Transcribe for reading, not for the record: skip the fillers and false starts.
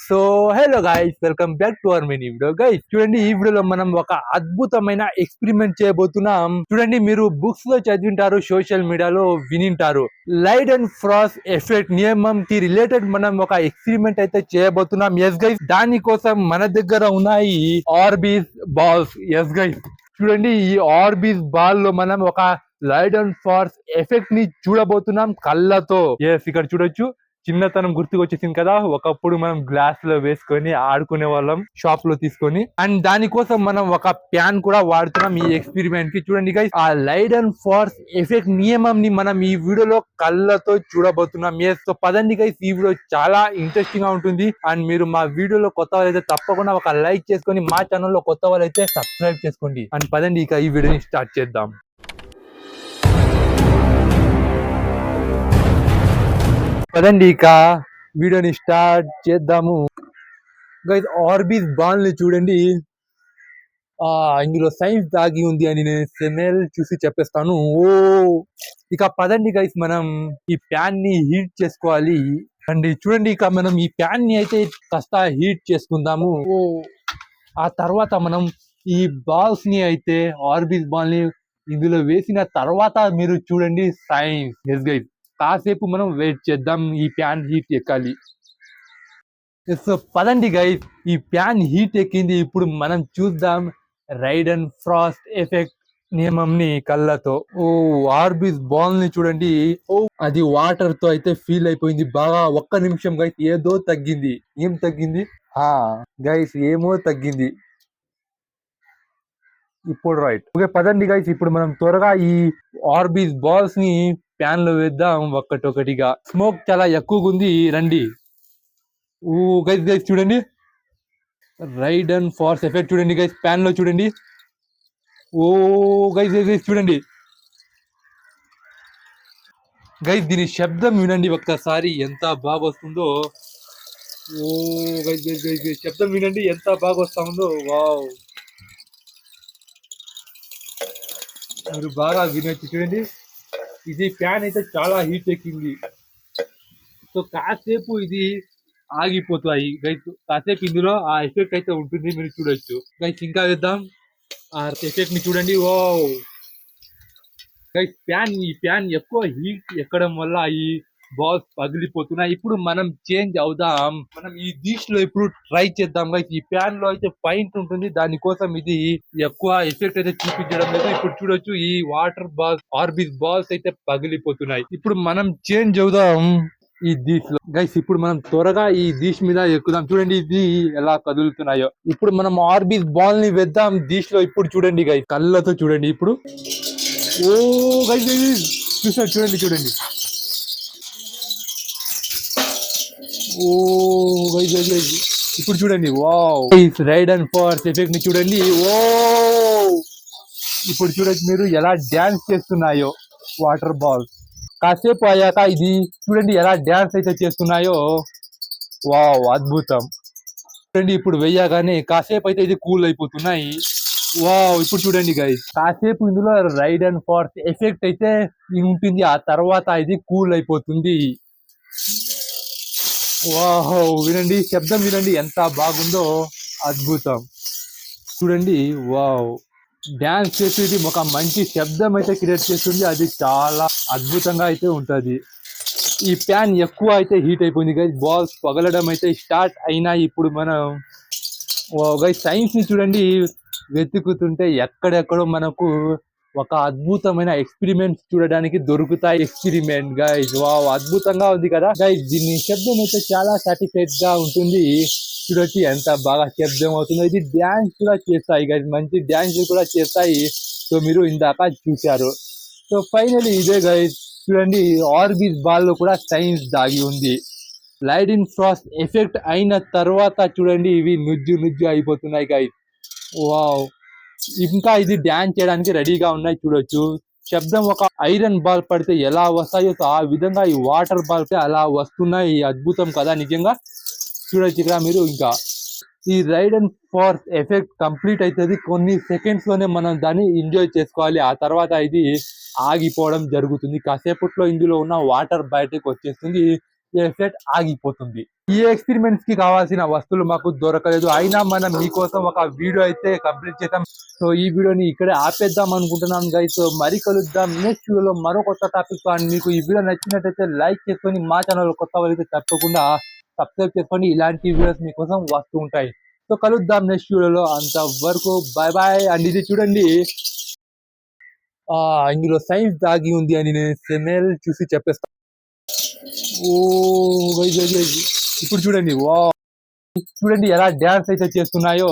So hello guys, welcome back to our mini video. Guys చూడండి, ఈ వీడియోలో మనం ఒక అద్భుతమైన ఎక్స్పెరిమెంట్ చేయబోతున్నాం. చూడండి, మీరు బుక్స్ లో చదివింటారు, సోషల్ మీడియాలో వినింటారు. లైట్ అండ్ ఫ్రాస్ట్ ఎఫెక్ట్ నియమం కి రిలేటెడ్ మనం ఒక ఎక్స్పెరిమెంట్ అయితే చేయబోతున్నాం. ఎస్ గైస్, దానికోసం మన దగ్గర ఉన్నాయి ఆర్బీస్ బాల్స్. ఎస్ గైస్, చూడండి, ఈ ఆర్బీస్ బాల్ లో మనం ఒక లైట్ అండ్ ఫార్స్ ఎఫెక్ట్ ని చూడబోతున్నాం కళ్ళతో. ఎస్, ఇక్కడ చూడొచ్చు. చిన్నతనం గుర్తుకు వచ్చేసింది కదా, ఒకప్పుడు మనం గ్లాస్ లో వేసుకొని ఆడుకునే వాళ్ళం షాప్ లో తీసుకొని. అండ్ దానికోసం మనం ఒక ప్యాన్ కూడా వాడుతున్నాం ఈ ఎక్స్పెరిమెంట్ కి. చూడండి గైస్, ఆ లైట్ అండ్ ఫోర్స్ ఎఫెక్ట్ నియమం ని మనం ఈ వీడియోలో కళ్ళతో చూడబోతున్నాం. సో పదండి గైస్, ఈ వీడియో చాలా ఇంట్రెస్టింగ్ గా ఉంటుంది. అండ్ మీరు మా వీడియోలో కొత్త వాళ్ళైతే తప్పకుండా ఒక లైక్ చేసుకొని, మా ఛానల్లో కొత్త వాళ్ళైతే సబ్స్క్రైబ్ చేసుకోండి. అండ్ పదండి ఇక ఈ వీడియోని స్టార్ట్ చేద్దాం. పదండి ఇక వీడియోని స్టార్ట్ చేద్దాము. గైస్, ఆర్బీస్ బాల్ ని చూడండి, ఇందులో సైన్స్ దాగి ఉంది అని నేను స్మెల్ చూసి చెప్పేస్తాను. ఓ, ఇక పదండి గైస్, మనం ఈ ప్యాన్ ని హీట్ చేసుకోవాలి. అండి చూడండి, ఇక మనం ఈ ప్యాన్ ని అయితే కాస్త హీట్ చేసుకుందాము. ఓ, ఆ తర్వాత మనం ఈ బాల్స్ ని అయితే ఆర్బీస్ బాల్ ని ఇందులో వేసిన తర్వాత మీరు చూడండి సైన్స్. ఎస్ గైస్, కాసేపు మనం వెయిట్ చేద్దాం, ఈ ప్యాన్ హీట్ ఎక్కాలి. సో పదండి గైస్, ఈ ప్యాన్ హీట్ ఎక్కింది. ఇప్పుడు మనం చూద్దాం రైడ్ అండ్ ఫ్రాస్ట్ ఎఫెక్ట్ నియమం ని కళ్ళతో. ఓ, ఆర్బీస్ బాల్ ని చూడండి. ఓ, అది వాటర్ తో అయితే ఫీల్ అయిపోయింది బాగా. ఒక్క నిమిషం గైస్, ఏదో తగ్గింది. ఏం తగ్గింది? గైస్, ఏమో తగ్గింది ఇప్పుడు. రైట్, ఓకే పదండి గైస్, ఇప్పుడు మనం త్వరగా ఈ ఆర్బీస్ బాల్స్ ని ప్యాన్ లో వేద్దాం ఒక్కటొకటిగా. స్మోక్ చాలా ఎక్కువగా ఉంది, రండి. ఓ గైస్, గైస్ చూడండి, రైడ్ అండ్ ఫోర్స్ ఎఫెక్ట్ చూడండి గైస్, ప్యాన్ లో చూడండి. ఓ గైస్, గైస్ గైస్ చూడండి గైస్, దీని శబ్దం వినండి ఒక్కసారి, ఎంత బాగా వస్తుందో. ఓ గైస్, గైస్ గైస్ గైస్ శబ్దం వినండి, ఎంత బాగా వస్తా ఉందో. వావ్, మీరు బాగా వినొచ్చు. చూడండి, ఇది ఫ్యాన్ అయితే చాలా హీట్ ఎక్కింది. సో కాసేపు ఇది ఆగిపోతాయి గైస్, కాసేపు ఇందులో ఆ ఎఫెక్ట్ అయితే ఉంటుంది, మీరు చూడొచ్చు గైస్. ఇంకా వేద్దాం ఆ ఎఫెక్ట్ ని చూడండి. ఓ గైస్, ఈ ఫ్యాన్ ఎక్కువ హీట్ ఎక్కడం వల్ల ఈ బాల్స్ పగిలిపోతున్నాయి. ఇప్పుడు మనం చేంజ్ అవుదాం, మనం ఈ డిష్ లో ఇప్పుడు ట్రై చేద్దాం గైస్. ఈ ప్యాన్ లో అయితే పాయింట్ ఉంటుంది, దానికోసం ఇది ఎక్కువ ఎఫెక్ట్ అయితే చూపించడం లేదు. ఇప్పుడు చూడొచ్చు, ఈ వాటర్ బాల్స్ ఆర్బీస్ బాల్స్ అయితే పగిలిపోతున్నాయి. ఇప్పుడు మనం చేంజ్ అవుదాం ఈ డిష్ లో గైస్. ఇప్పుడు మనం త్వరగా ఈ డిష్ మీద ఎక్కుదాం. చూడండి ఇది ఎలా కదులుతున్నాయో. ఇప్పుడు మనం ఆర్బీస్ బాల్ ని వేద్దాం డిష్ లో. ఇప్పుడు చూడండి గైస్, కళ్ళతో చూడండి ఇప్పుడు. ఓ గైస్, చూసారు చూడండి, చూడండి. ఓ గైస్, గైస్ గైస్ ఇప్పుడు చూడండి. Wow, ride and force effect ని చూడండి. ఓ, ఇప్పుడు చూడొచ్చు మీరు ఎలా డాన్స్ చేస్తున్నాయో వాటర్ బాల్స్. కాసేపు అయ్యాక ఇది చూడండి ఎలా డాన్స్ అయితే చేస్తున్నాయో. వావ్, అద్భుతం. చూడండి, ఇప్పుడు వెయ్యగానే కాసేపు అయితే ఇది కూల్ అయిపోతున్నాయి. వావ్, ఇప్పుడు చూడండి గైస్, కాసేపు ఇందులో రైడ్ అండ్ ఫోర్స్ ఎఫెక్ట్ అయితే ఉంటుంది, ఆ తర్వాత ఇది కూల్ అయిపోతుంది. వావ్, వినండి శబ్దం, వినండి ఎంత బాగుందో, అద్భుతం. చూడండి, వావ్, డాన్స్ చేసేది ఒక మంచి శబ్దం అయితే క్రియేట్ చేస్తుంది, అది చాలా అద్భుతంగా అయితే ఉంటది. ఈ ప్యాన్ ఎక్కువ అయితే హీట్ అయిపోయింది గైస్, బాల్స్ పగలడం అయితే స్టార్ట్ అయినాయి. ఇప్పుడు మనం గైస్ సైన్స్ ని చూడండి, వెతుకుతుంటే ఎక్కడెక్కడో మనకు ఒక అద్భుతమైన ఎక్స్పెరిమెంట్స్ చూడడానికి దొరుకుతాయి. ఎక్స్పెరిమెంట్ గైస్, వావ్, అద్భుతంగా ఉంది కదా గైస్. దీని శబ్దం అయితే చాలా సాటిస్ఫైడ్ గా ఉంటుంది. చూడొచ్చు ఎంత బాగా శబ్దం అవుతుందో. ఇది డ్యాన్స్ కూడా చేస్తాయి గైస్, మంచి డ్యాన్స్ కూడా చేస్తాయి. సో మీరు ఇందాక చూశారు. సో ఫైనలీ ఇదే గైస్, చూడండి ఆర్బీస్ బాల్ లో కూడా సైన్స్ దాగి ఉంది. లైట్ ఇన్ ఫ్రాస్ట్ ఎఫెక్ట్ అయిన తర్వాత చూడండి, ఇవి నుజ్జు నుజ్జు అయిపోతున్నాయి గైస్. వావ్, ఇంకా ఇది డాన్స్ చేయడానికి రెడీగా ఉన్నాయి, చూడొచ్చు. శబ్దం ఒక ఐరన్ బాల్ పడితే ఎలా వస్తాయో ఆ విధంగా ఈ వాటర్ బాల్ అలా వస్తున్నాయి. అద్భుతం కదా నిజంగా. చూడొచ్చు ఇక్కడ మీరు. ఇంకా ఈ ride and force effect complete అవుతుంది కొన్ని సెకండ్స్ లోనే, మనం దాన్ని ఎంజాయ్ చేసుకోవాలి. ఆ తర్వాత ఇది ఆగిపోవడం జరుగుతుంది. కాసేపట్లో ఇందులో ఉన్న వాటర్ బయటకు వచ్చేస్తుంది. ఎఫెక్ట్ ఆగిపోతుంది. ఈ ఎక్స్పెరిమెంట్స్ కి కావాల్సిన వస్తువులు మాకు దొరకలేదు. అయినా మనం మీకోసం ఒక వీడియో అయితే కంప్లీట్ చేద్దాం. సో ఈ వీడియోని ఇక్కడే ఆపేద్దాం అనుకుంటున్నాం గైస్. సో మరి కలుద్దాం నెక్స్ట్ వీడియోలో మరో కొత్త టాపిక్. అండ్ మీకు ఈ వీడియో నచ్చినట్టయితే లైక్ చేసుకొని మా ఛానల్ కొత్త వాళ్ళైతే తప్పకుండా సబ్స్క్రైబ్ చేసుకోండి. ఇలాంటి వీడియోస్ మీకోసం వస్తూ ఉంటాయి. సో కలుద్దాం నెక్స్ట్ వీడియోలో. అంతవరకు బాయ్ బాయ్. అండ్ ఇది చూడండి, ఇందులో సైన్స్ దాగి ఉంది అని నేను స్మెల్ చూసి చెప్పేస్తాను. ఓ గైస్, ఇప్పుడు చూడండి, వా చూడండి ఎలా డ్యాన్స్ అయితే చేస్తున్నాయో.